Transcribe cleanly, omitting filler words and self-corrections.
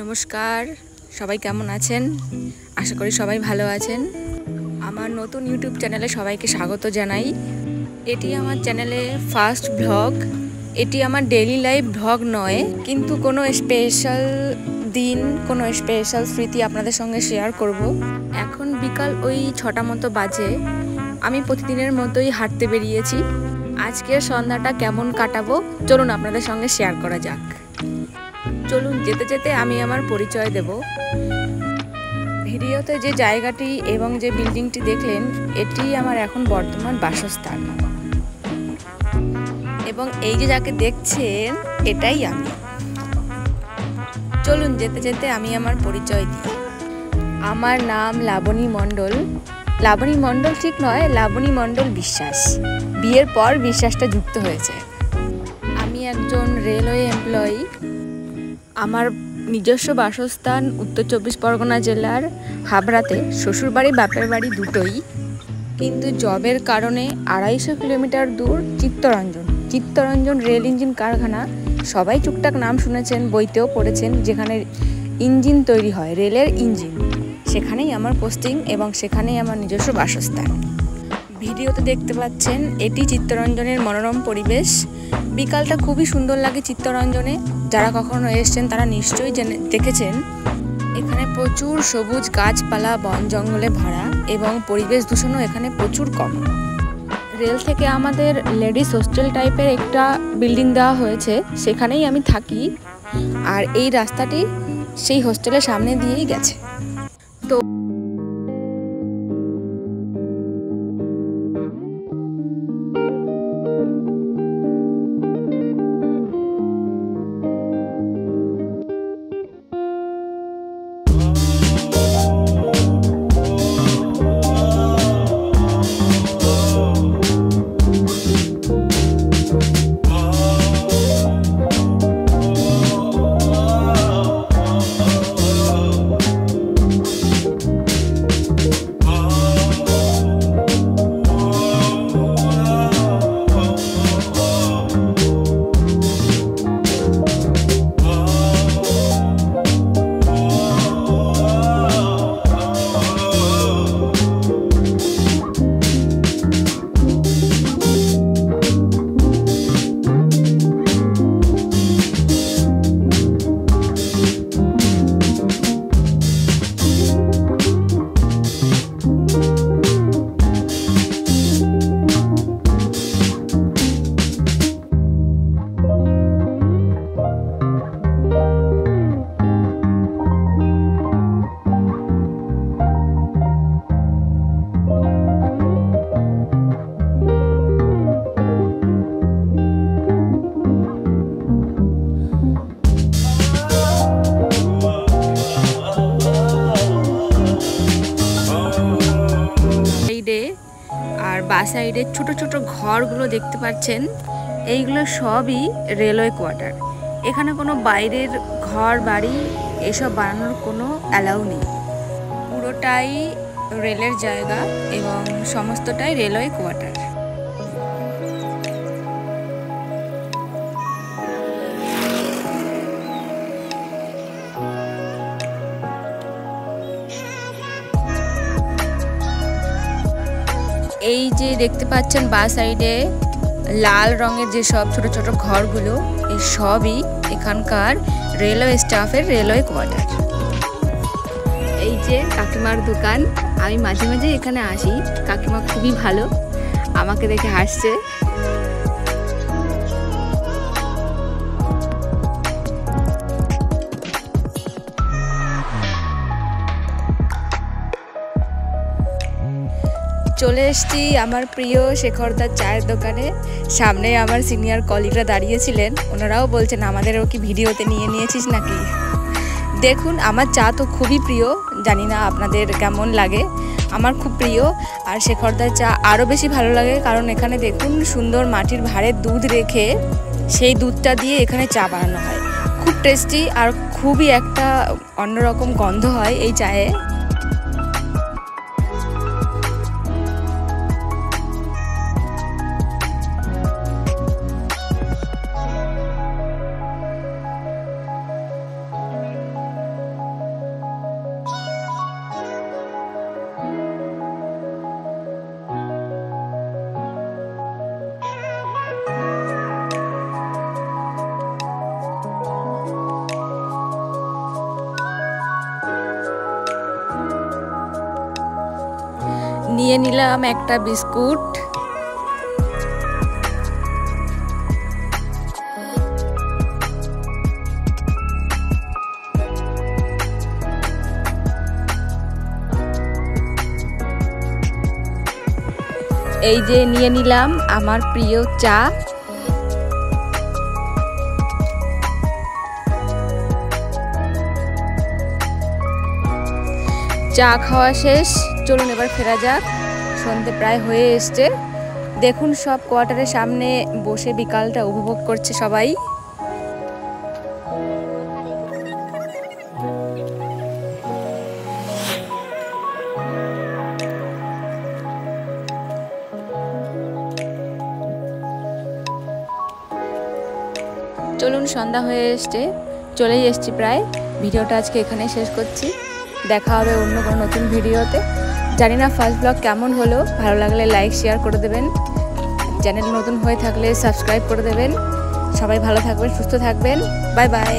নমস্কার, সবাই কেমন আছেন? আশা করি সবাই ভালো আছেন। আমার নতুন ইউটিউব চ্যানেলে সবাইকে স্বাগত জানাই। এটি আমার চ্যানেলে ফার্স্ট ব্লগ। এটি আমার ডেইলি লাইফ ব্লগ নয়, কিন্তু কোনো স্পেশাল দিন, কোনো স্পেশাল স্মৃতি আপনাদের সঙ্গে শেয়ার করব। এখন বিকাল ওই 6টা মতো বাজে। আমি প্রতিদিনের মতোই হাঁটতে বেরিয়েছি। আজকের সন্ধ্যাটা কেমন কাটাবো চলুন আপনাদের সঙ্গে শেয়ার করা যাক। চলুন যেতে যেতে আমি আমার পরিচয় দেব। ভিডিওতে যে জায়গাটি এবং যে বিল্ডিংটি দেখলেন, এটি আমার এখন বর্তমান বাসস্থান, এবং এই যে যাকে দেখছেন এটাই আমি। চলুন যেতে যেতে আমি আমার পরিচয় দিই। আমার নাম লাবণী মণ্ডল। লাবণী মণ্ডল ঠিক নয়, লাবণী মণ্ডল বিশ্বাস। বিয়ের পর বিশ্বাসটা যুক্ত হয়েছে। আমি একজন রেলওয়ে এমপ্লয়ি। আমার নিজস্ব বাসস্থান উত্তর 24 পরগনা জেলার হাবড়াতে। শ্বশুরবাড়ি বাপের বাড়ি দুটোই, কিন্তু জবের কারণে 250 কিলোমিটার দূর চিত্তরঞ্জন রেল ইঞ্জিন কারখানা। সবাই টুকটাক নাম শুনেছেন, বইতেও পড়েছেন, যেখানে ইঞ্জিন তৈরি হয়, রেলের ইঞ্জিন। সেখানেই আমার পোস্টিং এবং সেখানেই আমার নিজস্ব বাসস্থান। ভিডিওতে দেখতে পাচ্ছেন এটি চিত্তরঞ্জনের মনোরম পরিবেশ। বিকালটা খুবই সুন্দর লাগে চিত্তরঞ্জনে। যারা কখনো এসেছেন তারা নিশ্চয়ই দেখেছেন। এখানে প্রচুর সবুজ গাছপালা, বন জঙ্গলে ভরা, এবং পরিবেশ দূষণও এখানে প্রচুর কম। রেল থেকে আমাদের লেডিস হোস্টেল টাইপের একটা বিল্ডিং দেওয়া হয়েছে, সেখানেই আমি থাকি। আর এই রাস্তাটি সেই হোস্টেলের সামনে দিয়েই গেছে। তো আর বা সাইডে ছোট ছোট ঘরগুলো দেখতে পাচ্ছেন, এইগুলো সবই রেলওয়ে কোয়ার্টার। এখানে কোনো বাইরের ঘর বাড়ি এসব বানানোর কোনো অ্যালাউ নেই। পুরোটাই রেলের জায়গা এবং সমস্তটাই রেলওয়ে কোয়ার্টার। এই যে দেখতে পাচ্ছেন বা সাইডে লাল রঙের যে সব ছোট ছোট ঘরগুলো, এই সবই এখানকার রেলওয়ে স্টাফের রেলওয়ে কোয়ার্টার। এই যে কাকিমার দোকান, আমি মাঝে মাঝে এখানে আসি। কাকিমা খুবই ভালো, আমাকে দেখে হাসছে। চলে এসেছি আমার প্রিয় শেখরদার চায়ের দোকানে। সামনে আমার সিনিয়র কলিগরা দাঁড়িয়েছিলেন, ওনারাও বলছেন আমাদেরও কি ভিডিওতে নিয়েছিস নাকি। দেখুন, আমার চা তো খুবই প্রিয়, জানি না আপনাদের কেমন লাগে। আমার খুব প্রিয়। আর শেখরদার চা আরও বেশি ভালো লাগে, কারণ এখানে দেখুন সুন্দর মাটির ভাঁড়ের দুধ রেখে সেই দুধটা দিয়ে এখানে চা বানানো হয়। খুব টেস্টি আর খুবই একটা অন্যরকম গন্ধ হয় এই চায়ে। নিয়ে নিলাম একটা বিস্কুট। এই যে নিয়ে নিলাম আমার প্রিয় চা। চা খাওয়া শেষ, চলুন এবার ফেরা যাক। সন্ধে প্রায় হয়ে এসছে। দেখুন সব কোয়ার্টারের সামনে বসে বিকালটা উপভোগ করছে সবাই। চলুন সন্ধ্যা হয়ে এসছে, চলেই এসছি প্রায়। ভিডিওটা আজকে এখানে শেষ করছি। দেখা হবে অন্য কোনো নতুন ভিডিওতে। জানি না ফার্স্ট ব্লগ কেমন হলো, ভালো লাগলে লাইক শেয়ার করে দেবেন। চ্যানেল নতুন হয়ে থাকলে সাবস্ক্রাইব করে দেবেন। সবাই ভালো থাকবেন, সুস্থ থাকবেন। Bye bye.